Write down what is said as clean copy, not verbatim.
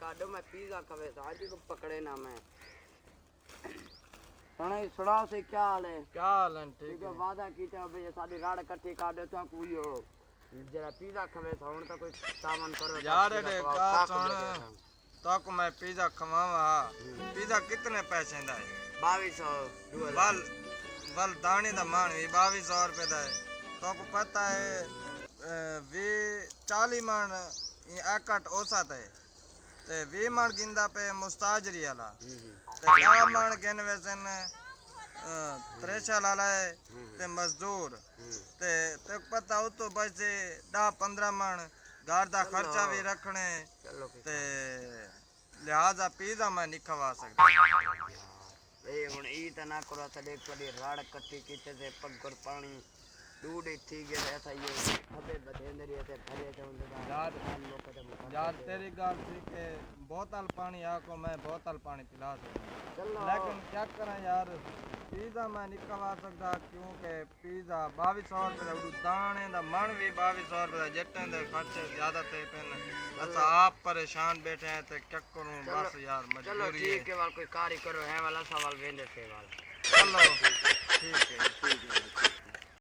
काटो मैं पिज़्ज़ा खवे आज को पकड़े ना मैं तने सुनाओ से क्या हाल है? क्या हाल है? ठीक है। वादा कीता भाई साडी राड़ इकट्ठी काटो तो कोई हो जरा पिज़्ज़ा खवे था हुन तो कोई सामान करो यार रे का सुन तो को मैं पिज़्ज़ा खवावा। पिज़्ज़ा कितने पैसे दा है? 2200 वल दाने दा मान भी 2200 रुपए दा है। तो को पता है वे 40 मान एकट औसत है ते 20 मान गिंदा पे मुस्ताजरी वाला ते 10 मान गिन वैसन त्रेशा लाला है ते मजदूर ते पता हो तो बचे 10-15 मन घर दा खर्चा भी रखने ते लिहाजा पिज़्ज़ा मैं नहीं खवा सकता। ए हुन ई त ना करो त देख पड़ी राड़ इकट्ठी कीते से पगड़ पानी दूध थी गया ऐसा ये खबे बदेंदरी ऐसे भरे थे उनके यार तेरी गाल ठीक है। बोतल पानी आको मैं बोतल पानी पिला सकता लेकिन क्या करें यार पिज़्ज़ा मैं नहीं खवा सकता क्योंकि पिज़्ज़ा 2200 रुपये दाने दा मन भी 2200 रुपये जट्टे दे खर्चे ज्यादा थे पेन अच्छा आप परेशान बैठे हैं तो क्या करूं बस यार मजबूरी चलो ठीक है वाल कोई कार्य करो है वाला सवाल वेंदे से वाला चलो ठीक है।